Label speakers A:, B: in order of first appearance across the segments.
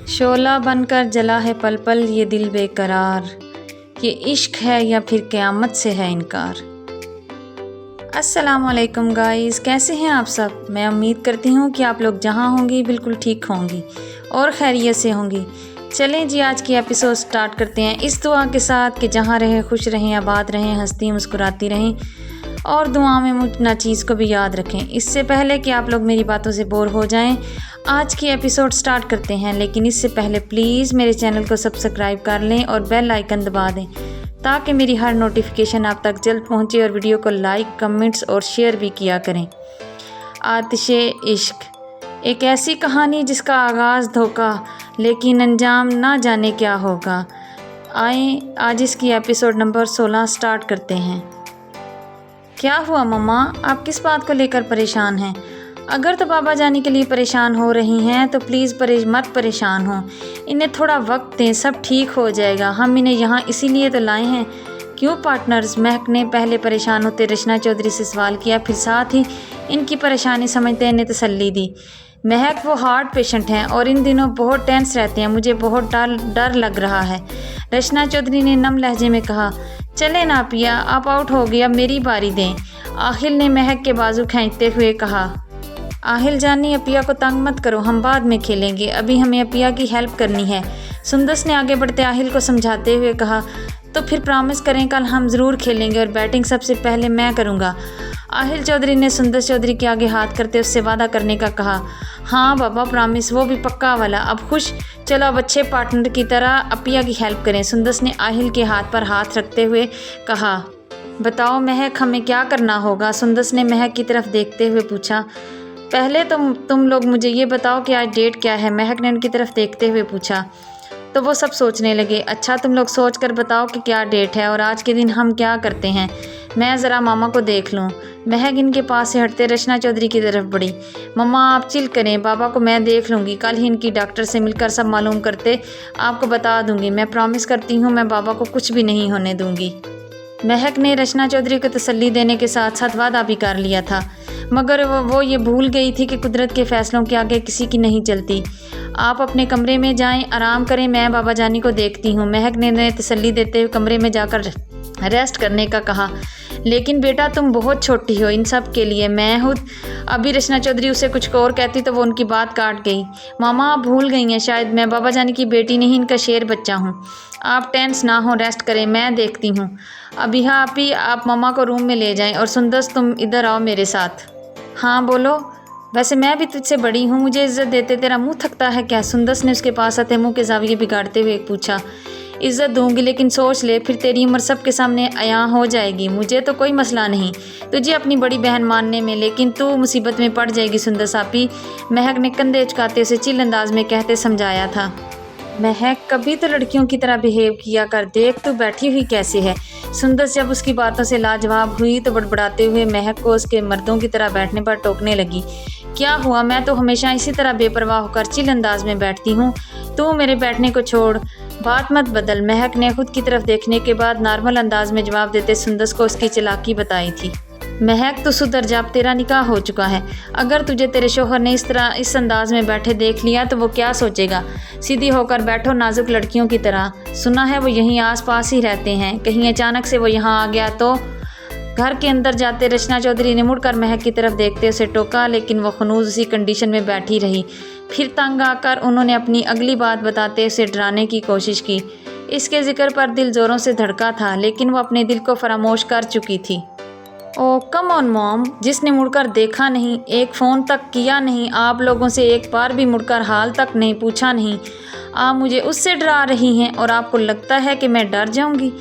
A: शोला बनकर जला है पल पल ये दिल बेकरार, ये इश्क है या फिर क़यामत से है इनकार। अस्सलामुअलैकुम गाइस, कैसे हैं आप सब। मैं उम्मीद करती हूँ कि आप लोग जहाँ होंगी बिल्कुल ठीक होंगी और खैरियत से होंगी। चलें जी, आज की एपिसोड स्टार्ट करते हैं इस दुआ के साथ कि जहाँ रहें खुश रहें, आबाद रहें, हंसती मुस्कुराती रहें और दुआ में मुझ नाचीज़ को भी याद रखें। इससे पहले कि आप लोग मेरी बातों से बोर हो जाएं, आज की एपिसोड स्टार्ट करते हैं। लेकिन इससे पहले प्लीज़ मेरे चैनल को सब्सक्राइब कर लें और बेल आइकन दबा दें ताकि मेरी हर नोटिफिकेशन आप तक जल्द पहुंचे और वीडियो को लाइक, कमेंट्स और शेयर भी किया करें। आतिशे इश्क, एक ऐसी कहानी जिसका आगाज़ धोखा लेकिन अंजाम ना जाने क्या होगा। आए आज इसकी एपिसोड नंबर 16 स्टार्ट करते हैं। क्या हुआ मम्मा, आप किस बात को लेकर परेशान हैं? अगर तो बाबा जाने के लिए परेशान हो रही हैं तो प्लीज़ मत परेशान हो, इन्हें थोड़ा वक्त दें, सब ठीक हो जाएगा। हम इन्हें यहाँ इसीलिए तो लाए हैं। क्यों पार्टनर्स? महक ने पहले परेशान होते रचना चौधरी से सवाल किया, फिर साथ ही इनकी परेशानी समझते इन्हें तसल्ली दी। महक, वो हार्ट पेशेंट हैं और इन दिनों बहुत टेंस रहते हैं, मुझे बहुत डर लग रहा है। रचना चौधरी ने नम लहजे में कहा। चले ना पिया, आप आउट हो गए, अब मेरी बारी दें। आहिल ने महक के बाजू खींचते हुए कहा। आहिल जानी, अपिया को तंग मत करो, हम बाद में खेलेंगे, अभी हमें अपिया की हेल्प करनी है। सुंदस ने आगे बढ़ते आहिल को समझाते हुए कहा। तो फिर प्रॉमिस करें कल हम ज़रूर खेलेंगे और बैटिंग सबसे पहले मैं करूँगा। आहिल चौधरी ने सुंदस चौधरी के आगे हाथ करते उससे वादा करने का कहा। हाँ बाबा, प्रॉमिस, वो भी पक्का वाला। अब खुश, चलो अब अच्छे पार्टनर की तरह अपिया की हेल्प करें। सुंदस ने आहिल के हाथ पर हाथ रखते हुए कहा। बताओ महक, हमें क्या करना होगा? सुंदस ने महक की तरफ देखते हुए पूछा। पहले तुम लोग मुझे ये बताओ कि आज डेट क्या है? महक ने उनकी तरफ देखते हुए पूछा। तो वो सब सोचने लगे। अच्छा, तुम लोग सोच कर बताओ कि क्या डेट है और आज के दिन हम क्या करते हैं। मैं ज़रा मामा को देख लूँ। महक इनके पास से हटते रचना चौधरी की तरफ बढ़ी। मम्मा आप चिल करें, बाबा को मैं देख लूँगी, कल ही इनकी डॉक्टर से मिलकर सब मालूम करते आपको बता दूँगी। मैं प्रॉमिस करती हूँ मैं बाबा को कुछ भी नहीं होने दूँगी। महक ने रचना चौधरी को तसल्ली देने के साथ साथ वादा भी कर लिया था, मगर वो ये भूल गई थी कि कुदरत के फैसलों के आगे किसी की नहीं चलती। आप अपने कमरे में जाएं, आराम करें, मैं बाबा जानी को देखती हूँ। महक ने तसल्ली देते हुए कमरे में जाकर रेस्ट करने का कहा। लेकिन बेटा तुम बहुत छोटी हो इन सब के लिए, मैं हूँ। अभी रचना चौधरी उसे कुछ और कहती तो वो उनकी बात काट गई। मामा आप भूल गई हैं शायद, मैं बाबा जानी की बेटी नहीं, इनका शेर बच्चा हूँ। आप टेंस ना हो, रेस्ट करें, मैं देखती हूँ। अभी हाँ आप मम्मा को रूम में ले जाएं और सुंदस तुम इधर आओ मेरे साथ। हाँ बोलो। वैसे मैं भी तुझसे बड़ी हूँ, मुझे इज़्ज़त देते तेरा मुंह थकता है क्या? सुंदस ने उसके पास आते मुंह के जाविये बिगाड़ते हुए पूछा। इज़्ज़त दूंगी, लेकिन सोच ले फिर तेरी उम्र सबके सामने अयां हो जाएगी। मुझे तो कोई मसला नहीं तुझे अपनी बड़ी बहन मानने में, लेकिन तू मुसीबत में पड़ जाएगी सुंदस आपी। महक ने कंधे उचकाते उसे चिल अंदाज में कहते समझाया था। महक, कभी तो लड़कियों की तरह बिहेव किया कर, देख तू बैठी हुई कैसे है। सुंदस जब उसकी बातों से लाजवाब हुई तो बड़बड़ाते हुए महक को उसके मर्दों की तरह बैठने पर टोकने लगी। क्या हुआ? मैं तो हमेशा इसी तरह बेपरवाह होकर चिल अंदाज में बैठती हूँ, तू मेरे बैठने को छोड़, बात मत बदल। महक ने खुद की तरफ देखने के बाद नॉर्मल अंदाज में जवाब देते सुंदस को उसकी चालाकी बताई थी। महक तो सुधर जा, तेरा निकाह हो चुका है। अगर तुझे तेरे शोहर ने इस अंदाज में बैठे देख लिया तो वो क्या सोचेगा? सीधी होकर बैठो नाजुक लड़कियों की तरह। सुना है वो यहीं आसपास ही रहते हैं, कहीं अचानक से वो यहाँ आ गया तो। घर के अंदर जाते रचना चौधरी ने मुड़कर महक की तरफ देखते उसे टोका, लेकिन वो खनूज उसी कंडीशन में बैठी रही। फिर तंग आकर उन्होंने अपनी अगली बात बताते उसे डराने की कोशिश की। इसके जिक्र पर दिल ज़ोरों से धड़का था, लेकिन वो अपने दिल को फरामोश कर चुकी थी। ओ कम ऑन मॉम, जिसने मुड़कर देखा नहीं, एक फ़ोन तक किया नहीं, आप लोगों से एक बार भी मुड़कर हाल तक नहीं पूछा नहीं, आप मुझे उससे डरा रही हैं और आपको लगता है कि मैं डर जाऊंगी?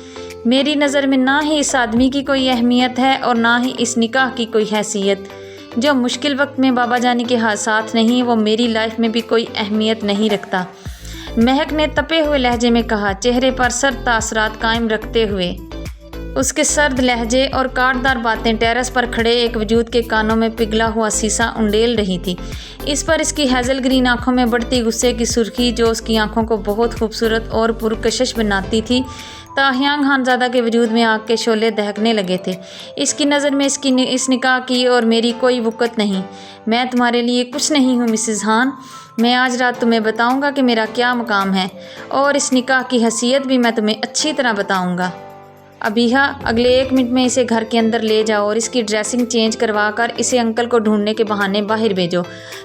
A: मेरी नज़र में ना ही इस आदमी की कोई अहमियत है और ना ही इस निकाह की कोई हैसियत। जो मुश्किल वक्त में बाबा जानी के हाथ साथ नहीं, वो मेरी लाइफ में भी कोई अहमियत नहीं रखता। महक ने तपे हुए लहजे में कहा, चेहरे पर सर्द तासरात कायम रखते हुए। उसके सर्द लहजे और काटदार बातें टेरेस पर खड़े एक वजूद के कानों में पिघला हुआ शीशा उंडेल रही थी। इस पर इसकी हैज़ल ग्रीन आँखों में बढ़ती गुस्से की सुर्खी जो उसकी आंखों को बहुत खूबसूरत और पुरकशिश बनाती थी, ताहियांग खानज़ादा के वजूद में आग के शोले दहकने लगे थे। इसकी नज़र में इस निकाह की और मेरी कोई वक़्त नहीं। मैं तुम्हारे लिए कुछ नहीं हूँ मिसेज़ हान। मैं आज रात तुम्हें बताऊंगा कि मेरा क्या मकाम है और इस निकाह की हैसियत भी मैं तुम्हें अच्छी तरह बताऊंगा। अबीहा, अगले 1 मिनट में इसे घर के अंदर ले जाओ और इसकी ड्रेसिंग चेंज करवा कर इसे अंकल को ढूंढने के बहाने बाहर भेजो।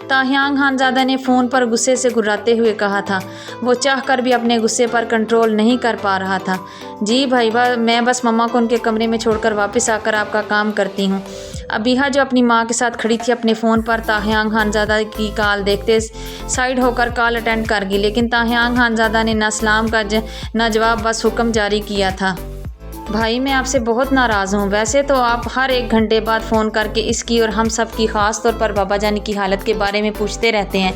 A: ताहियांग खानज़ादा ने फ़ोन पर गुस्से से घुर्राते हुए कहा था। वो चाहकर भी अपने गुस्से पर कंट्रोल नहीं कर पा रहा था। जी भाई, मैं बस मम्मा को उनके कमरे में छोड़कर वापस आकर आपका काम करती हूँ। अबीहा, जो अपनी माँ के साथ खड़ी थी, अपने फ़ोन पर ताहियांग खानज़ादा की कॉल देखते साइड होकर कॉल अटेंड कर गई, लेकिन ताहियांग खानज़ादा ने ना सलाम का ना जवाब, बस हुक्म जारी किया था। भाई, मैं आपसे बहुत नाराज़ हूँ। वैसे तो आप हर 1 घंटे बाद फ़ोन करके इसकी और हम सब की ख़ास तौर पर बाबा जान की हालत के बारे में पूछते रहते हैं,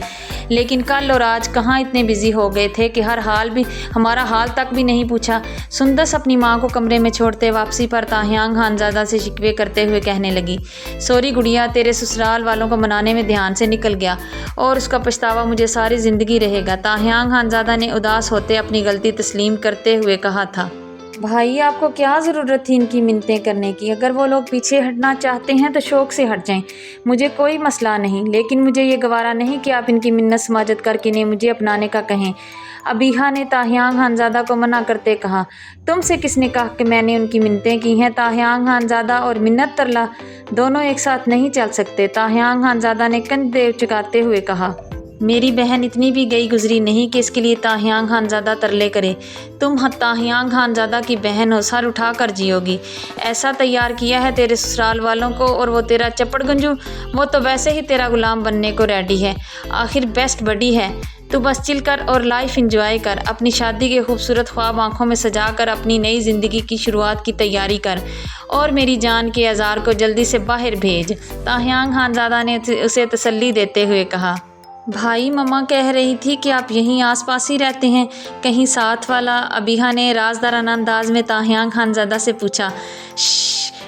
A: लेकिन कल और आज कहाँ इतने बिज़ी हो गए थे कि हमारा हाल तक भी नहीं पूछा। सुंदस अपनी माँ को कमरे में छोड़ते वापसी पर ताहियांग खानज़ादा से शिकवे करते हुए कहने लगी, सॉरी गुड़िया, तेरे ससुराल वालों को मनाने में ध्यान से निकल गया और उसका पछतावा मुझे सारी ज़िंदगी रहेगा। ताहियांग खानज़ादा ने उदास होते अपनी गलती तस्लीम करते हुए कहा था। भाई, आपको क्या ज़रूरत थी इनकी मिन्नतें करने की? अगर वो लोग पीछे हटना चाहते हैं तो शौक़ से हट जाएं, मुझे कोई मसला नहीं, लेकिन मुझे ये गवारा नहीं कि आप इनकी मिन्नत समाजत करके इन्हें मुझे अपनाने का कहें। अबीहा ने ताहियांग खानज़ादा को मना करते कहा, तुमसे किसने कहा कि मैंने उनकी मिन्नतें की हैं? ताहियांग खानज़ादा और मिन्नत तरला दोनों एक साथ नहीं चल सकते। ताहियांग खानज़ादा ने कंधे चुकाते हुए कहा, मेरी बहन इतनी भी गई गुजरी नहीं कि इसके लिए ताहियांग खानज़ादा तरले करे। तुम ताहियांग खानज़ादा की बहन हो, सर उठा कर जियोगी। ऐसा तैयार किया है तेरे ससुराल वालों को और वो तेरा चप्पड़ गंजू, वो तो वैसे ही तेरा गुलाम बनने को रेडी है। आखिर बेस्ट बडी है, तू बस चिल कर और लाइफ एंजॉय कर। अपनी शादी के खूबसूरत ख्वाब आंखों में सजा कर अपनी नई ज़िंदगी की शुरुआत की तैयारी कर और मेरी जान के अज़ार को जल्दी से बाहर भेज। ताहियांग खानज़ादा ने उसे तसल्ली देते हुए कहा। भाई, मम्मा कह रही थी कि आप यहीं आसपास ही रहते हैं, कहीं साथ वाला? अबीहा ने राजदाराना अंदाज में ताहियांग खानज़ादा से पूछा।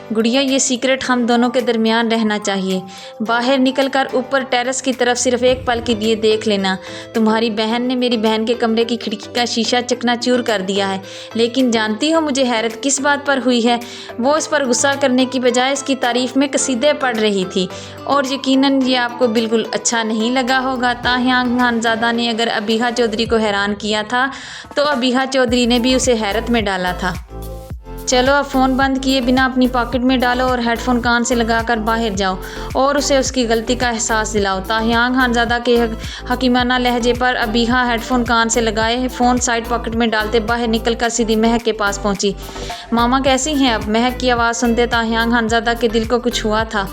A: गुड़िया, ये सीक्रेट हम दोनों के दरमियान रहना चाहिए। बाहर निकलकर ऊपर टेरेस की तरफ सिर्फ एक पल के लिए देख लेना। तुम्हारी बहन ने मेरी बहन के कमरे की खिड़की का शीशा चकनाचूर कर दिया है, लेकिन जानती हो मुझे हैरत किस बात पर हुई है? वो इस पर गुस्सा करने की बजाय इसकी तारीफ़ में कसीदे पढ़ रही थी, और यकीनन ये आपको बिल्कुल अच्छा नहीं लगा होगा। ताहियांग खानज़ादा ने अगर अबीहा चौधरी को हैरान किया था तो अबीहा चौधरी ने भी उसे हैरत में डाला था। चलो, अब फ़ोन बंद किए बिना अपनी पॉकेट में डालो और हेडफोन कान से लगाकर बाहर जाओ और उसे उसकी गलती का एहसास दिलाओ। ताहियांग खानज़ादा के हकीमाना लहजे पर अबीहा हेडफोन कान से लगाए फ़ोन साइड पॉकेट में डालते बाहर निकलकर सीधी महक के पास पहुंची। मामा कैसी हैं अब? महक की आवाज़ सुनते ताहियांग खानज़ादा के दिल को कुछ हुआ था।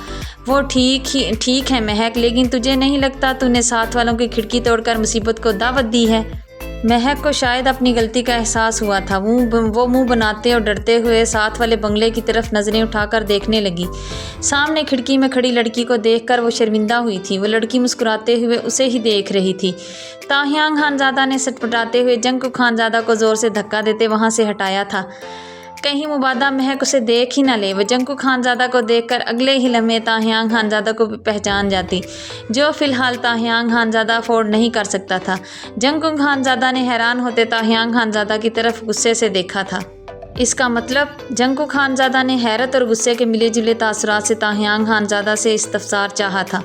A: वो ठीक है महक, लेकिन तुझे नहीं लगता तूने साथ वालों की खिड़की तोड़कर मुसीबत को दावत दी है? महक को शायद अपनी गलती का एहसास हुआ था। वो मुंह बनाते और डरते हुए साथ वाले बंगले की तरफ नज़रें उठाकर देखने लगी। सामने खिड़की में खड़ी लड़की को देखकर वो शर्मिंदा हुई थी। वो लड़की मुस्कुराते हुए उसे ही देख रही थी। ताहियांग खानज़ादा ने सटपटाते हुए जंकू खानज़ादा को ज़ोर से धक्का देते वहाँ से हटाया था, कहीं मुबादा महक उसे देख ही न ले। वह जंकू खानज़ादा को देखकर अगले ही लम्हे ताहियांग खानज़ादा को पहचान जाती, जो फ़िलहाल ताहियांग खानज़ादा अफोर्ड नहीं कर सकता था। जंकू खानज़ादा ने हैरान होते ताहियांग खानज़ादा की तरफ गुस्से से देखा था। इसका मतलब जंकू खानज़ादा ने हैरत और गुस्से के मिले जुले तासुरात से ताहियांग खानज़ादा से इस्तफसार चाहा था।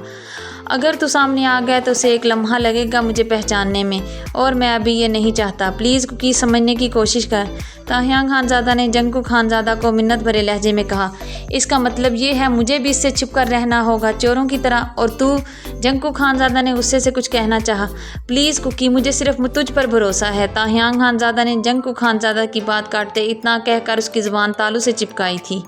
A: अगर तू सामने आ गया तो उसे एक लम्हा लगेगा मुझे पहचानने में, और मैं अभी ये नहीं चाहता। प्लीज़ कुकी समझने की कोशिश कर। ताहियांग खानज़ादा ने जंकू खानज़ादा को मिन्नत भरे लहजे में कहा। इसका मतलब ये है मुझे भी इससे छुप कर रहना होगा चोरों की तरह, और तू? जंकू खानज़ादा ने गुस्से से कुछ कहना चाहा। प्लीज़ कुकी, मुझे सिर्फ तुझ पर भरोसा है। ताहियांग खानज़ादा ने जंकू खानज़ादा की बात काटते इतना कहकर उसकी ज़ुबान तालू से चिपकाई थी।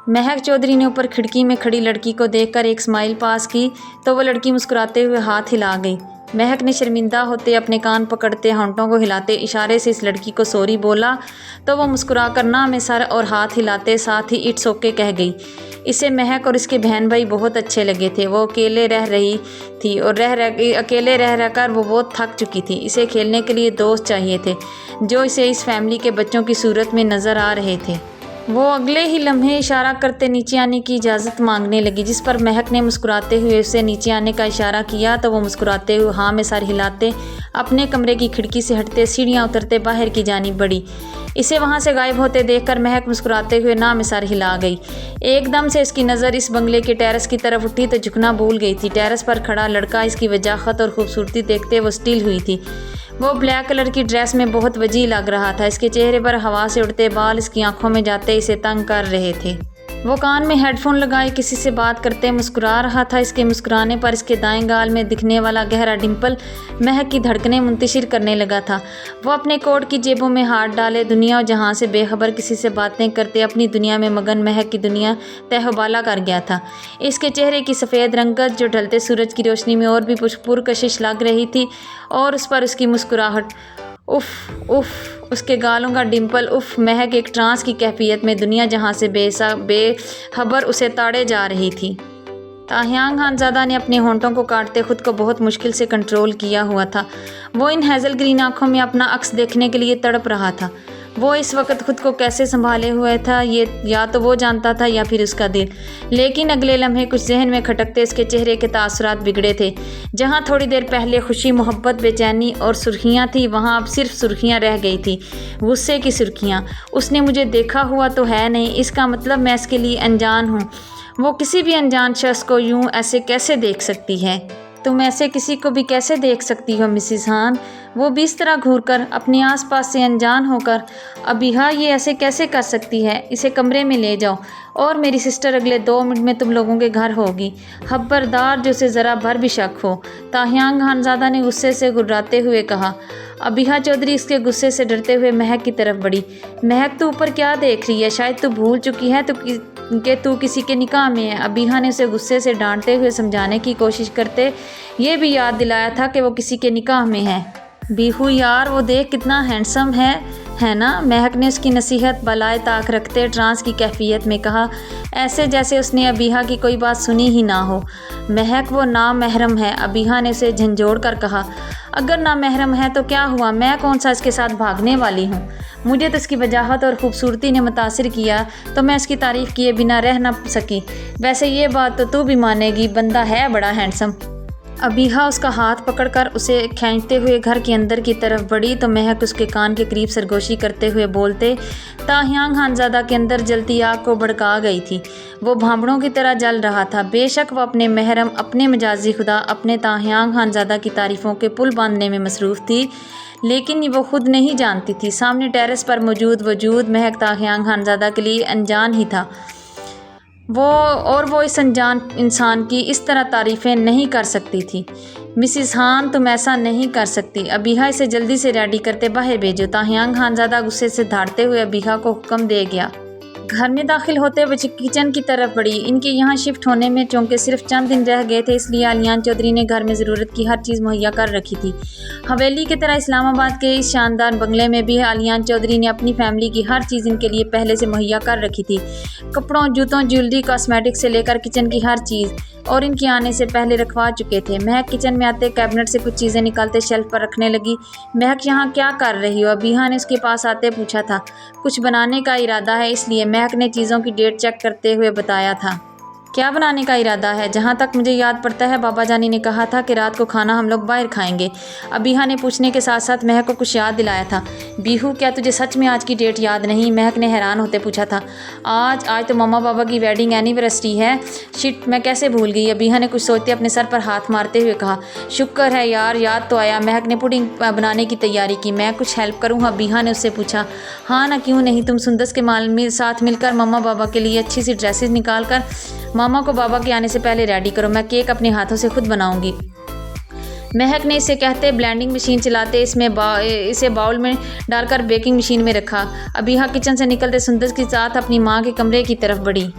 A: महक चौधरी ने ऊपर खिड़की में खड़ी लड़की को देखकर एक स्माइल पास की तो वह लड़की मुस्कुराते हुए हाथ हिला गई। महक ने शर्मिंदा होते अपने कान पकड़ते होंठों को हिलाते इशारे से इस लड़की को सॉरी बोला तो वह मुस्कुरा कर ना में सर और हाथ हिलाते साथ ही इट्स ओके कह गई। इसे महक और इसके बहन भाई बहुत अच्छे लगे थे। वो अकेले रह रही थी और अकेले रह रहकर वो बहुत थक चुकी थी। इसे खेलने के लिए दोस्त चाहिए थे जो इसे इस फैमिली के बच्चों की सूरत में नज़र आ रहे थे। वो अगले ही लम्हे इशारा करते नीचे आने की इजाज़त मांगने लगी, जिस पर महक ने मुस्कुराते हुए उसे नीचे आने का इशारा किया तो वो मुस्कुराते हुए हाँ में सर हिलाते अपने कमरे की खिड़की से हटते सीढ़ियाँ उतरते बाहर की जानिब बढ़ी। इसे वहाँ से गायब होते देखकर महक मुस्कुराते हुए नाम सर हिला गई। एकदम से इसकी नज़र इस बंगले के टेरेस की तरफ उठी तो झुकना भूल गई थी। टेरेस पर खड़ा लड़का इसकी वजाहत और खूबसूरती देखते वो स्टिल हुई थी। वो ब्लैक कलर की ड्रेस में बहुत वजीह लग रहा था। इसके चेहरे पर हवा से उड़ते बाल इसकी आंखों में जाते इसे तंग कर रहे थे। वो कान में हेडफोन लगाए किसी से बात करते मुस्कुरा रहा था। इसके मुस्कुराने पर इसके दाएं गाल में दिखने वाला गहरा डिंपल महक की धड़कनें मुंतशिर करने लगा था। वो अपने कोट की जेबों में हाथ डाले दुनिया और जहां से बेखबर किसी से बातें करते अपनी दुनिया में मगन महक की दुनिया तहबाला कर गया था। इसके चेहरे की सफ़ेद रंगत जो ढलते सूरज की रोशनी में और भी पुरकशिश लग रही थी और उस पर उसकी मुस्कुराहट। उफ़ उफ़ उसके गालों का डिंपल। उफ़ महक एक ट्रांस की कैफियत में दुनिया जहां से बेखबर उसे ताड़े जा रही थी। ताहियांग खानज़ादा ने अपने होंठों को काटते खुद को बहुत मुश्किल से कंट्रोल किया हुआ था। वो इन हेज़ल ग्रीन आँखों में अपना अक्स देखने के लिए तड़प रहा था। वो इस वक्त खुद को कैसे संभाले हुए था ये या तो वो जानता था या फिर उसका दिल। लेकिन अगले लम्हे कुछ जहन में खटकते इसके चेहरे के तासुरात बिगड़े थे। जहाँ थोड़ी देर पहले खुशी, मोहब्बत, बेचैनी और सुर्खियाँ थी वहाँ अब सिर्फ सुर्खियाँ रह गई थी, गुस्से की सुर्खियाँ। उसने मुझे देखा हुआ तो है नहीं, इसका मतलब मैं इसके लिए अनजान हूँ। वो किसी भी अनजान शख्स को यूँ ऐसे कैसे देख सकती है? तुम ऐसे किसी को भी कैसे देख सकती हो मिसिस हान? वो भी इस तरह घूरकर अपने आसपास से अनजान होकर अबीहा ये ऐसे कैसे कर सकती है? इसे कमरे में ले जाओ और मेरी सिस्टर अगले 2 मिनट में तुम लोगों के घर होगी। खबरदार जो उसे ज़रा भर भी शक हो। ताहियांग खानज़ादा ने गुस्से से गुर्राते हुए कहा। अबीहा चौधरी इसके गुस्से से डरते हुए महक की तरफ बढ़ी। महक तू ऊपर क्या देख रही है? शायद तू भूल चुकी है कि तू किसी के निकाह में है। अबीहा ने उसे गुस्से से डांटते हुए समझाने की कोशिश करते ये भी याद दिलाया था कि वो किसी के निकाह में है। बीहू यार, वो देख कितना हैंडसम है ना? महक ने उसकी नसीहत बलाए ताक रखते ट्रांस की कैफियत में कहा, ऐसे जैसे उसने अबीहा की कोई बात सुनी ही ना हो। महक वो नामहरम है। अबीहा ने उसे झंझोड़ कर कहा। अगर नामहरम है तो क्या हुआ? मैं कौन सा इसके साथ भागने वाली हूँ? मुझे तो इसकी वजाहत और ख़ूबसूरती ने मुतासिर किया तो मैं इसकी तारीफ़ किए बिना रह ना सकी। वैसे ये बात तो तू भी मानेगी, बंदा है बड़ा हैंडसम। अबीहा उसका हाथ पकड़कर उसे खींचते हुए घर के अंदर की तरफ बढ़ी तो महक उसके कान के करीब सरगोशी करते हुए बोलते ताहियांग खानज़ादा के अंदर जलती आग को भड़का गई थी। वो भांबड़ों की तरह जल रहा था। बेशक वह अपने महरम, अपने मजाजी खुदा, अपने ताहियांग खानज़ादा की तारीफ़ों के पुल बांधने में मसरूफ़ थी, लेकिन वो खुद नहीं जानती थी सामने टेरेस पर मौजूद वजूद महक ताहियांग खानज़ादा के लिए अनजान ही था। वो इस अनजान इंसान की इस तरह तारीफ़ें नहीं कर सकती थी। मिसिस हान, तुम ऐसा नहीं कर सकती। अबीहा इसे जल्दी से रेडी करते बाहर भेजो। ताहियांग खानज़ादा गुस्से से धाड़ते हुए अबीहा को हुक्म दे गया। घर में दाखिल होते हुए किचन की तरफ बढ़ी। इनके यहाँ शिफ्ट होने में चूँकि सिर्फ चंद दिन रह गए थे, इसलिए आलियान चौधरी ने घर में ज़रूरत की हर चीज़ मुहैया कर रखी थी। हवेली की तरह इस्लामाबाद के इस शानदार बंगले में भी आलियान चौधरी ने अपनी फैमिली की हर चीज़ इनके लिए पहले से मुहैया कर रखी थी। कपड़ों, जूतों, ज्वेलरी, कॉस्मेटिक से लेकर किचन की हर चीज़ और इनके आने से पहले रखवा चुके थे। महक किचन में आते कैबिनेट से कुछ चीज़ें निकालते शेल्फ पर रखने लगी। महक, यहाँ क्या कर रही हो? अबीहा ने उसके पास आते पूछा था। कुछ बनाने का इरादा है, इसलिए महक ने चीज़ों की डेट चेक करते हुए बताया था। क्या बनाने का इरादा है? जहाँ तक मुझे याद पड़ता है बाबा जानी ने कहा था कि रात को खाना हम लोग बाहर खाएंगे। अबीहा ने पूछने के साथ साथ महक को कुछ याद दिलाया था। बीहू, क्या तुझे सच में आज की डेट याद नहीं? महक ने हैरान होते पूछा था। आज तो मम्मा पापा की वेडिंग एनिवर्सरी है। शिट, मैं कैसे भूल गई? अबीहा ने कुछ सोचते अपने सर पर हाथ मारते हुए कहा। शुक्र है यार, याद तो आया। महक ने पुडिंग बनाने की तैयारी की। मैं कुछ हेल्प करूँ? अबीहा ने उससे पूछा। हाँ ना, क्यों नहीं। तुम सुंदस के साथ मिलकर मम्मा बाबा के लिए अच्छी सी ड्रेसेस निकाल कर मामा को बाबा के आने से पहले रेडी करो। मैं केक अपने हाथों से खुद बनाऊंगी। महक ने इसे कहते ब्लेंडिंग मशीन चलाते इसे बाउल में डालकर बेकिंग मशीन में रखा। अबीहा किचन से निकलते सुंदर के साथ अपनी माँ के कमरे की तरफ बढ़ी।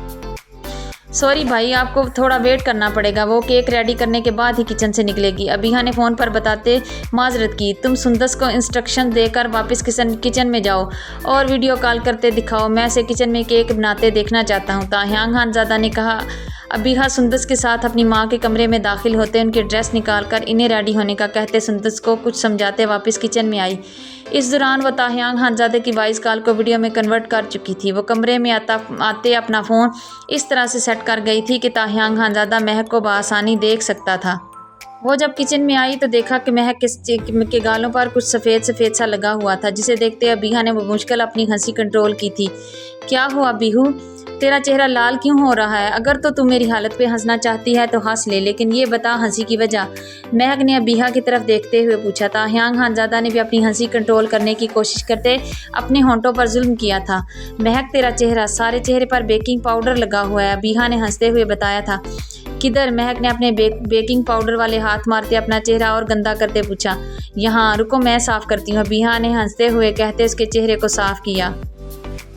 A: सॉरी भाई, आपको थोड़ा वेट करना पड़ेगा। वो केक रेडी करने के बाद ही किचन से निकलेगी। अबीहा ने फ़ोन पर बताते माजरत की। तुम सुंदस को इंस्ट्रक्शन देकर वापस किचन में जाओ और वीडियो कॉल करते दिखाओ। मैं इसे किचन में केक बनाते देखना चाहता हूँ, ताहियांग खानज़ादा ने कहा। अबीहा सुंदस के साथ अपनी माँ के कमरे में दाखिल होते उनकी ड्रेस निकालकर इन्हें रेडी होने का कहते सुंदस को कुछ समझाते वापस किचन में आई। इस दौरान वो ताहियांग खानज़ादे की वॉइस कॉल को वीडियो में कन्वर्ट कर चुकी थी। वो कमरे में आते अपना फ़ोन इस तरह से सेट कर गई थी कि ताहियांग खानज़ादा महक को बआसानी देख सकता था। वो जब किचन में आई तो देखा कि महक के गालों पर कुछ सफ़ेद सफ़ेद सा लगा हुआ था, जिसे देखते अबीहा ने वो मुश्किल अपनी हंसी कंट्रोल की थी। क्या हुआ बीहू, तेरा चेहरा लाल क्यों हो रहा है? अगर तो तू मेरी हालत पे हंसना चाहती है तो हंस ले, लेकिन ये बता हंसी की वजह। महक ने अबीहा की तरफ देखते हुए पूछा था। ह्यांग खानज़ादा ने भी अपनी हंसी कंट्रोल करने की कोशिश करते अपने होंठों पर जुल्म किया था। महक, तेरा चेहरा, सारे चेहरे पर बेकिंग पाउडर लगा हुआ है, अबीहा ने हंसते हुए बताया था। किधर? महक ने अपने बेकिंग पाउडर वाले हाथ मारते अपना चेहरा और गंदा करते पूछा। यहाँ रुको, मैं साफ़ करती हूँ, अबीहा ने हंसते हुए कहते उसके चेहरे को साफ़ किया।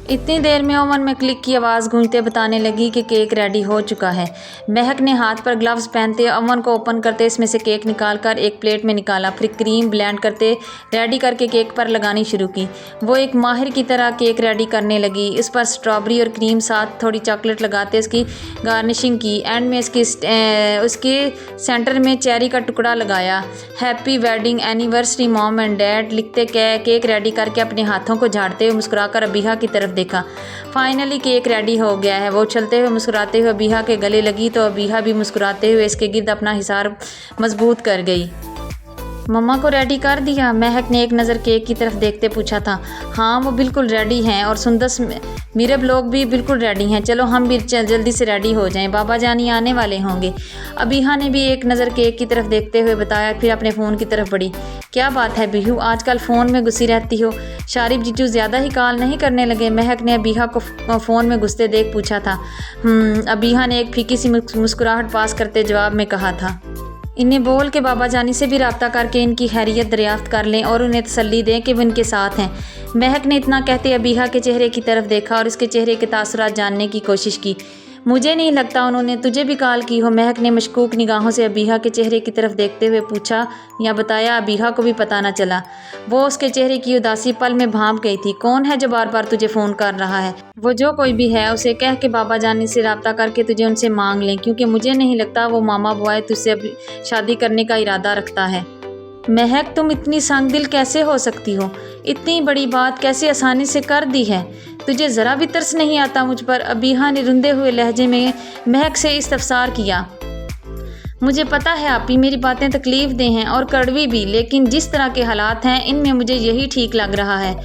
A: इतनी देर में ओवन में क्लिक की आवाज़ गूंजते बताने लगी कि केक रेडी हो चुका है। महक ने हाथ पर ग्लव्स पहनते ओवन को ओपन करते इसमें से केक निकालकर एक प्लेट में निकाला, फिर क्रीम ब्लेंड करते रेडी करके केक पर लगानी शुरू की। वो एक माहिर की तरह केक रेडी करने लगी। इस पर स्ट्रॉबेरी और क्रीम साथ थोड़ी चॉकलेट लगाते इसकी गार्निशिंग की। एंड में उसके सेंटर में चेरी का टुकड़ा लगाया। Happy wedding anniversary mom and dad लिखते केक रेडी करके अपने हाथों को झाड़ते हुए मुस्कुराकर अबीहा की तरफ देखा। फाइनली केक रेडी हो गया है। वो चलते हुए मुस्कुराते हुए अबीहा के गले लगी तो अबीहा भी मुस्कुराते हुए इसके गिर्द अपना हिसार मजबूत कर गई। मम्मा को रेडी कर दिया? महक ने एक नज़र केक की तरफ देखते पूछा था। हाँ, वो बिल्कुल रेडी हैं और सुंदस मीरब लोग भी बिल्कुल रेडी हैं। चलो हम भी जल्दी से रेडी हो जाएं, बाबा जानी आने वाले होंगे। अबीहा ने भी एक नज़र केक की तरफ देखते हुए बताया, फिर अपने फ़ोन की तरफ बढ़ी। क्या बात है बीहू, आजकल फ़ोन में घुसी रहती हो? शारिब जीजू ज़्यादा ही कॉल नहीं करने लगे? महक ने अबीहा को फ़ोन में घुसते देख पूछा था। अबीहा ने एक फीकी सी मुस्कुराहट पास करते जवाब में कहा था। इन्हें बोल के बाबा जानी से भी रब्ता करके इनकी खैरियत दरियाफ्त कर लें और उन्हें तसल्ली दें कि वो इनके साथ हैं। महक ने इतना कहते अबीहा के चेहरे की तरफ देखा और इसके चेहरे के तासुरात जानने की कोशिश की। मुझे नहीं लगता उन्होंने तुझे भी कॉल की हो, महक ने मशकूक निगाहों से अबीहा के चेहरे की तरफ देखते हुए पूछा या बताया। अबीहा को भी पता न चला। वो उसके चेहरे की उदासी पल में भांप गई थी। कौन है जो बार बार तुझे फ़ोन कर रहा है? वो जो कोई भी है उसे कह के बाबा जानी से रब्ता करके तुझे उनसे मांग लें, क्योंकि मुझे नहीं लगता वो मामा बुआए तुझसे अब शादी करने का इरादा रखता है। महक, तुम इतनी संगदिल कैसे हो सकती हो? इतनी बड़ी बात कैसे आसानी से कर दी है? तुझे ज़रा भी तरस नहीं आता मुझ पर? अबीहा ने रुंधे हुए लहजे में महक से इस्तफसार किया। मुझे पता है आपी, मेरी बातें तकलीफ़ दे हैं और कड़वी भी, लेकिन जिस तरह के हालात हैं इनमें मुझे यही ठीक लग रहा है।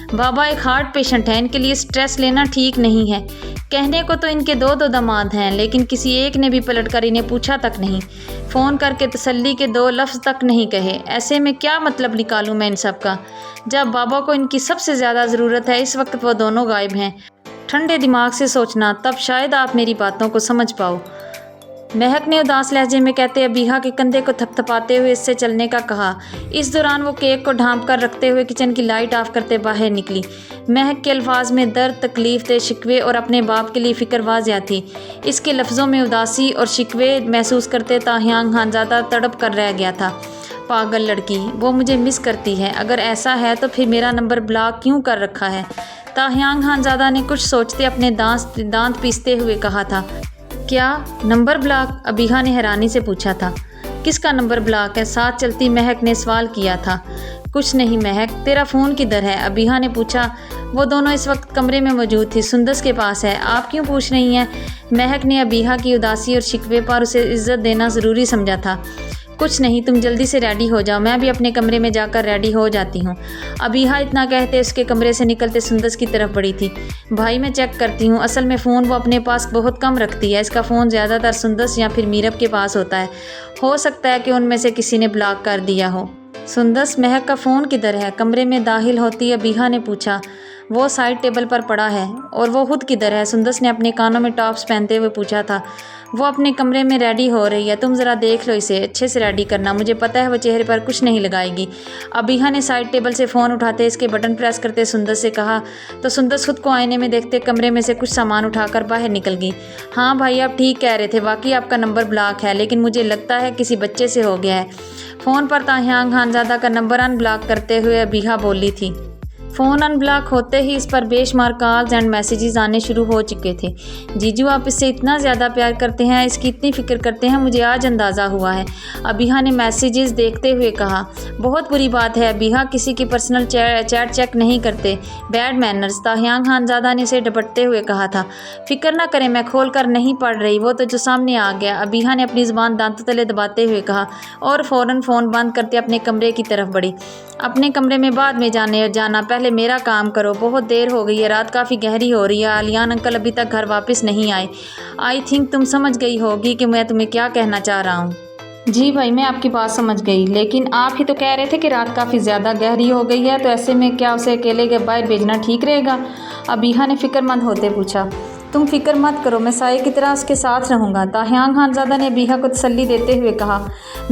A: बाबा एक हार्ट पेशेंट है, इनके लिए स्ट्रेस लेना ठीक नहीं है। कहने को तो इनके दो दामाद हैं, लेकिन किसी एक ने भी पलट कर इन्हें पूछा तक नहीं, फ़ोन करके तसल्ली के दो लफ्ज़ तक नहीं कहे। ऐसे में क्या मतलब निकालूं मैं इन सब का? जब बाबा को इनकी सबसे ज़्यादा ज़रूरत है, इस वक्त वो दोनों गायब हैं। ठंडे दिमाग से सोचना, तब शायद आप मेरी बातों को समझ पाओ। महक ने उदास लहजे में कहते अबीहा के कंधे को थपथपाते हुए इससे चलने का कहा। इस दौरान वो केक को ढांप कर रखते हुए किचन की लाइट ऑफ करते बाहर निकली। महक के अल्फाज में दर्द, तकलीफ, शिकवे और अपने बाप के लिए फ़िक्र वाज़िया थी। इसके लफ्ज़ों में उदासी और शिकवे महसूस करते ह्यांग खानज़ादा तड़प कर रह गया था। पागल लड़की, वो मुझे मिस करती है। अगर ऐसा है तो फिर मेरा नंबर ब्लॉक क्यों कर रखा है? ह्यांग खानज़ादा ने कुछ सोचते अपने दांत पीसते हुए कहा था। क्या नंबर ब्लॉक? अबीहा ने हैरानी से पूछा था। किसका नंबर ब्लॉक है? साथ चलती महक ने सवाल किया था। कुछ नहीं महक, तेरा फ़ोन किधर है? अबीहा ने पूछा। वो दोनों इस वक्त कमरे में मौजूद थी, सुंदस के पास है। आप क्यों पूछ रही हैं? महक ने अबीहा की उदासी और शिकवे पर उसे इज्जत देना ज़रूरी समझा था। कुछ नहीं, तुम जल्दी से रेडी हो जाओ, मैं भी अपने कमरे में जाकर रेडी हो जाती हूँ। अबीहा इतना कहते उसके कमरे से निकलते सुंदस की तरफ बढ़ी थी। भाई मैं चेक करती हूँ, असल में फ़ोन वो अपने पास बहुत कम रखती है। इसका फ़ोन ज़्यादातर सुंदस या फिर मीरब के पास होता है। हो सकता है कि उनमें से किसी ने ब्लॉक कर दिया हो। सुंदस, महक का फ़ोन किधर है? कमरे में दाखिल होती अबीहा ने पूछा। वो साइड टेबल पर पड़ा है। और वो खुद किधर है? सुंदस ने अपने कानों में टॉप्स पहनते हुए पूछा था। वो अपने कमरे में रेडी हो रही है, तुम ज़रा देख लो इसे, अच्छे से रेडी करना, मुझे पता है वो चेहरे पर कुछ नहीं लगाएगी। अबीहा ने साइड टेबल से फ़ोन उठाते इसके बटन प्रेस करते सुंदस से कहा तो सुंदस खुद को आईने में देखते कमरे में से कुछ सामान उठाकर बाहर निकल गई। हाँ भाई, आप ठीक कह रहे थे, वाकई आपका नंबर ब्लॉक है, लेकिन मुझे लगता है किसी बच्चे से हो गया है। फ़ोन पर ह्यांग खानज़ादा का नंबर अनब्लॉक करते हुए अबीहा बोली थी। फ़ोन अनब्लॉक होते ही इस पर बेशुमार कॉल्स एंड मैसेजेस आने शुरू हो चुके थे। जीजू आप इससे इतना ज़्यादा प्यार करते हैं, इसकी इतनी फ़िक्र करते हैं, मुझे आज अंदाज़ा हुआ है, अबीहा ने मैसेजेस देखते हुए कहा। बहुत बुरी बात है अबीहा, किसी की पर्सनल चैट चेक नहीं करते, बैड मैनर्स, ताहियान खानज़ादा ने इसे डपटते हुए कहा था। फ़िक्र ना करें, मैं खोल कर नहीं पढ़ रही, वो तो जो सामने आ गया, अबीहा ने अपनी ज़ुबान दांतों तले दबाते हुए कहा और फ़ौरन फ़ोन बंद करते अपने कमरे की तरफ बढ़ी। अपने कमरे में बाद में जाना, पहले मेरा काम करो, बहुत देर हो गई है, रात काफ़ी गहरी हो रही है, आलियान अंकल अभी तक घर वापस नहीं आए। आई थिंक तुम समझ गई होगी कि मैं तुम्हें क्या कहना चाह रहा हूँ। जी भाई, मैं आपकी बात समझ गई, लेकिन आप ही तो कह रहे थे कि रात काफ़ी ज़्यादा गहरी हो गई है, तो ऐसे में क्या उसे अकेले के बाहर भेजना ठीक रहेगा? अबीहा ने फ़िक्रमंद होते पूछा। तुम फिक्र मत करो, मैं साये की तरह उसके साथ रहूँगा, ताहियान खानज़ादा ने अबीहा को तसल्ली देते हुए कहा।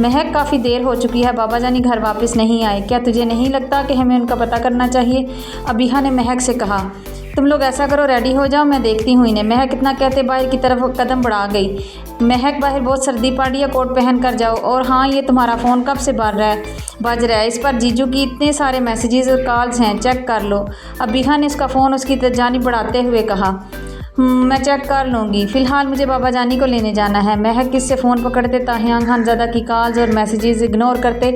A: महक, काफ़ी देर हो चुकी है, बाबा जानी घर वापस नहीं आए, क्या तुझे नहीं लगता कि हमें उनका पता करना चाहिए? अबीहा ने महक से कहा। तुम लोग ऐसा करो, रेडी हो जाओ, मैं देखती हूँ इन्हें। महक इतना कहते बाहर की तरफ कदम बढ़ा गई। महक, बाहर बहुत सर्दी पड़ रही है, कोट पहन कर जाओ। और हाँ, ये तुम्हारा फ़ोन कब से बज रहा है? इस पर जीजू की इतने सारे मैसेजेस और कॉल्स हैं, चेक कर लो। अबीहा ने उसका फ़ोन उसकी जानिब बढ़ाते हुए कहा। मैं चेक कर लूँगी, फ़िलहाल मुझे बाबा जानी को लेने जाना है। महक किससे फ़ोन पकड़ते ताहियान खानज़ादा की कॉल्स और मैसेजेस इग्नोर करते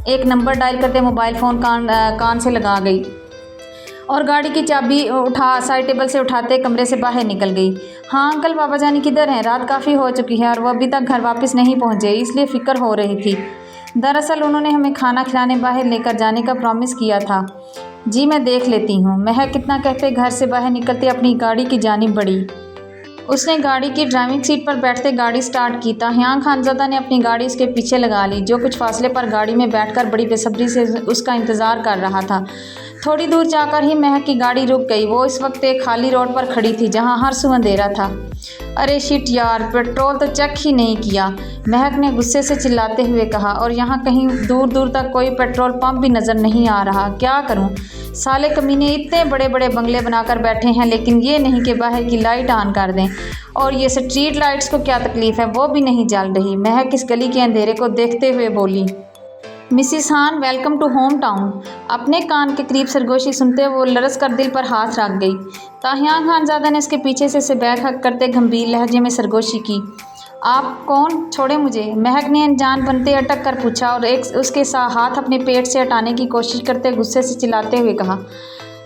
A: एक नंबर डायल करते मोबाइल फ़ोन कान से लगा गई और गाड़ी की चाबी साइड टेबल से उठाते कमरे से बाहर निकल गई। हाँ अंकल, बाबा जानी किधर हैं? रात काफ़ी हो चुकी है और वो अभी तक घर वापस नहीं पहुँचे, इसलिए फ़िक्र हो रही थी। दरअसल उन्होंने हमें खाना खिलाने बाहर लेकर जाने का प्रॉमिस किया था। जी मैं देख लेती हूँ। महक कितना कहते घर से बाहर निकलते अपनी गाड़ी की जानिब बढ़ी। उसने गाड़ी की ड्राइविंग सीट पर बैठते गाड़ी स्टार्ट की। ताहियान खानज़ादा ने अपनी गाड़ी उसके पीछे लगा ली, जो कुछ फासले पर गाड़ी में बैठकर बड़ी बेसब्री से उसका इंतज़ार कर रहा था। थोड़ी दूर जाकर ही महक की गाड़ी रुक गई। वो इस वक्त एक खाली रोड पर खड़ी थी जहाँ हर सू अंधेरा था। अरे शिट यार, पेट्रोल तो चेक ही नहीं किया, महक ने गुस्से से चिल्लाते हुए कहा। और यहाँ कहीं दूर दूर तक कोई पेट्रोल पंप भी नज़र नहीं आ रहा। क्या करूँ? साले कमीने इतने बड़े बड़े बंगले बनाकर बैठे हैं, लेकिन ये नहीं कि बाहर की लाइट ऑन कर दें। और ये स्ट्रीट लाइट्स को क्या तकलीफ़ है, वो भी नहीं जल रही। महक इस गली के अंधेरे को देखते हुए बोली। मिसिस हान, वेलकम टू होम टाउन। अपने कान के करीब सरगोशी सुनते हुए वो लरस कर दिल पर हाथ रख गई। ताहियान खानज़ादा ने उसके पीछे से बैक हक करते गंभीर लहजे में सरगोशी की। आप कौन? छोड़े मुझे, महक ने अनजान बनते अटक कर पूछा और उसके हाथ अपने पेट से हटाने की कोशिश करते गुस्से से चिल्लाते हुए कहा।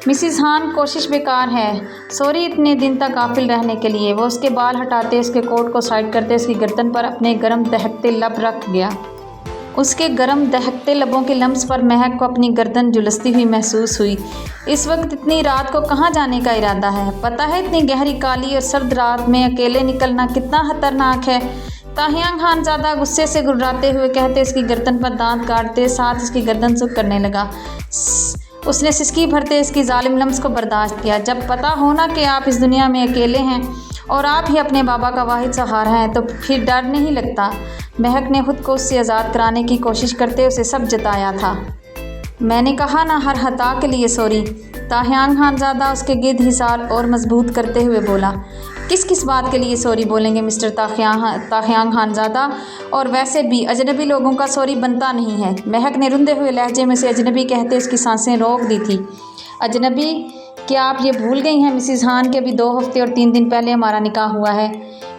A: मिसिस हान, कोशिश बेकार है, सॉरी इतने दिन तक गाफिल रहने के लिए। वो उसके बाल हटाते उसके कोट को साइड करते उसकी गर्दन पर अपने गर्म दहकते लब रख गया। उसके गर्म दहकते लबों के लम्स पर महक को अपनी गर्दन झुलसती हुई महसूस हुई। इस वक्त इतनी रात को कहाँ जाने का इरादा है? पता है इतनी गहरी काली और सर्द रात में अकेले निकलना कितना खतरनाक है? ताहियान खानज़ादा गुस्से से गुर्राते हुए कहते उसकी गर्दन पर दांत काटते साथ उसकी गर्दन सुख करने लगा। उसने सिसकी भरते इसकी जालिम लम्स को बर्दाश्त किया। जब पता हो ना कि आप इस दुनिया में अकेले हैं और आप ही अपने बाबा का वाहिद सहारा हैं, तो फिर डर नहीं लगता? महक ने खुद को उससे आज़ाद कराने की कोशिश करते उसे सब जताया था। मैंने कहा ना, हर हता के लिए सॉरी। ताहियान खानज़ादा उसके गिर्द हिसार और मजबूत करते हुए बोला। किस किस बात के लिए सॉरी बोलेंगे मिस्टर ताहियान खानज़ादा? और वैसे भी अजनबी लोगों का सॉरी बनता नहीं है। महक ने रुंधे हुए लहजे में से अजनबी कहते उसकी सांसें रोक दी थी। अजनबी? क्या आप ये भूल गई हैं मिसिस हान के अभी 2 हफ्ते और 3 दिन पहले हमारा निकाह हुआ है?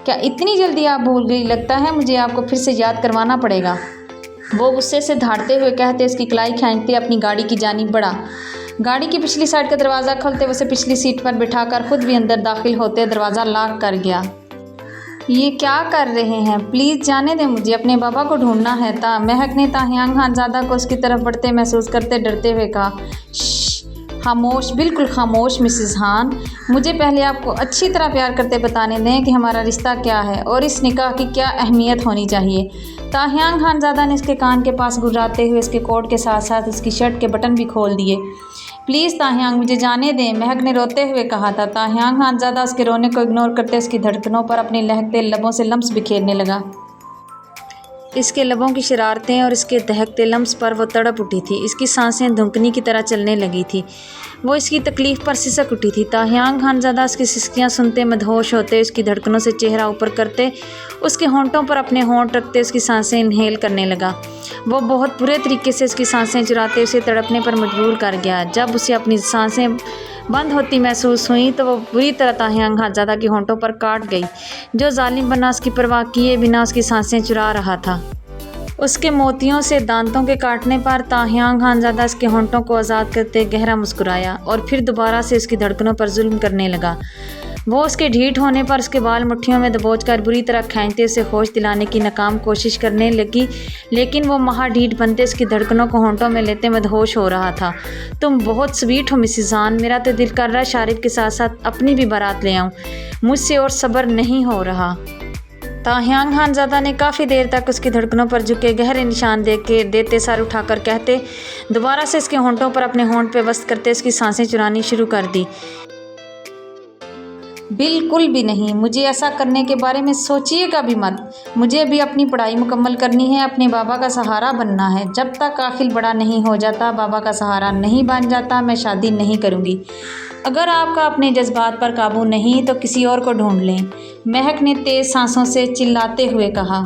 A: क्या इतनी जल्दी आप भूल गई? लगता है मुझे आपको फिर से याद करवाना पड़ेगा। वो गुस्से से धाड़ते हुए कहते उसकी कलाई खींचते अपनी गाड़ी की जानिब बढ़ा। गाड़ी की पिछली साइड का दरवाज़ा खोलते उसे पिछली सीट पर बिठाकर खुद भी अंदर दाखिल होते दरवाज़ा लॉक कर गया। ये क्या कर रहे हैं? प्लीज़ जाने दें, मुझे अपने बाबा को ढूंढना है। महक ने ताहियान खानज़ादा को उसकी तरफ बढ़ते महसूस करते डरते हुए कहा। खामोश, बिल्कुल खामोश मिसिस हान। मुझे पहले आपको अच्छी तरह प्यार करते बताने दें कि हमारा रिश्ता क्या है और इस निकाह की क्या अहमियत होनी चाहिए। ताहियान खानज़ादा ने उसके कान के पास गुर्राते हुए उसके कोट के साथ साथ उसकी शर्ट के बटन भी खोल दिए। प्लीज़ ताहियान, मुझे जाने दें, महक ने रोते हुए कहा था। ताहियान खानज़ादा उसके रोने को इग्नोर करते उसकी धड़कनों पर अपने लहकते लबों से लम्स बिखेरने लगा। इसके लबों की शरारतें और इसके दहकते लम्स पर वो तड़प उठी थी। इसकी सांसें धुंकनी की तरह चलने लगी थी। वो इसकी तकलीफ़ पर सिसक उठी थी। ताहियान खानज़ादा उसकी सिसकियाँ सुनते मदहोश होते, उसकी धड़कनों से चेहरा ऊपर करते, उसके होंठों पर अपने होंठ रखते उसकी सांसें इनहेल करने लगा। वो बहुत बुरे तरीके से उसकी सांसें चुराते उसे तड़पने पर मजबूर कर गया। जब उसे अपनी सांसें बंद होती महसूस हुई तो वो बुरी तरह ताहियान खानज़ादा के होंठों पर काट गई, जो जालिम बना उसकी परवाह किए बिना उसकी सांसें चुरा रहा था। उसके मोतियों से दांतों के काटने पर ताहियान खानज़ादा उसके होंठों को आज़ाद करते गहरा मुस्कुराया और फिर दोबारा से उसकी धड़कनों पर जुल्म करने लगा। वो उसके ढीठ होने पर उसके बाल मुट्ठियों में दबोचकर बुरी तरह खींचते उसे होश दिलाने की नाकाम कोशिश करने लगी, लेकिन वो महा ढीठ बनते उसकी धड़कनों को होंठों में लेते मदहोश हो रहा था। तुम बहुत स्वीट हो मिसेस जान, मेरा तो दिल कर रहा है शारिफ के साथ साथ अपनी भी बारात ले आऊँ, मुझसे और सब्र नहीं हो रहा। ताहियान खानज़ादा ने काफ़ी देर तक उसकी धड़कनों पर झुके गहरे निशान देते सर उठाकर कहते, दोबारा से इसके होंठों पर अपने होंठ पे वस्त करते उसकी सांसें चुरानी शुरू कर दी। बिल्कुल भी नहीं, मुझे ऐसा करने के बारे में सोचिएगा भी मत। मुझे अभी अपनी पढ़ाई मुकम्मल करनी है, अपने बाबा का सहारा बनना है। जब तक आखिल बड़ा नहीं हो जाता, बाबा का सहारा नहीं बन जाता, मैं शादी नहीं करूँगी। अगर आपका अपने जज्बात पर काबू नहीं तो किसी और को ढूंढ लें, महक ने तेज़ सांसों से चिल्लाते हुए कहा।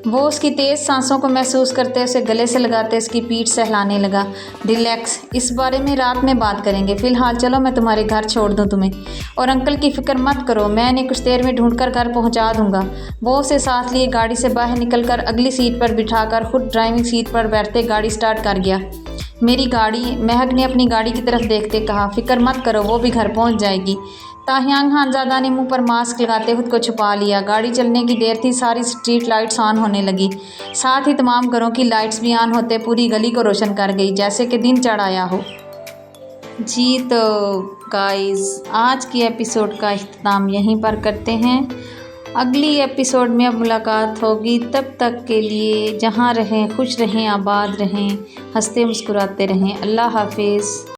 A: वो उसकी तेज़ सांसों को महसूस करते उसे गले से लगाते उसकी पीठ सहलाने लगा। रिलैक्स, इस बारे में रात में बात करेंगे। फ़िलहाल चलो मैं तुम्हारे घर छोड़ दूँ तुम्हें, और अंकल की फ़िक्र मत करो, मैं इन्हें कुछ देर में ढूंढकर घर पहुंचा दूंगा। वो उसे साथ लिए गाड़ी से बाहर निकलकर अगली सीट पर बिठाकर खुद ड्राइविंग सीट पर बैठते गाड़ी स्टार्ट कर गया। मेरी गाड़ी, महक ने अपनी गाड़ी की तरफ देखते कहा। फ़िक्र मत करो, वो भी घर पहुंच जाएगी। ताहियान खानज़ादा ने मुंह पर मास्क लगाते खुद को छुपा लिया। गाड़ी चलने की देर थी, सारी स्ट्रीट लाइट्स ऑन होने लगी, साथ ही तमाम घरों की लाइट्स भी ऑन होते पूरी गली को रोशन कर गई, जैसे कि दिन चढ़ आया हो। जी तो गाइस, आज की एपिसोड का इख्तिताम यहीं पर करते हैं। अगली एपिसोड में अब मुलाकात होगी। तब तक के लिए जहाँ रहें खुश रहें, आबाद रहें, हंसते मुस्कुराते रहें। अल्लाह हाफिज़।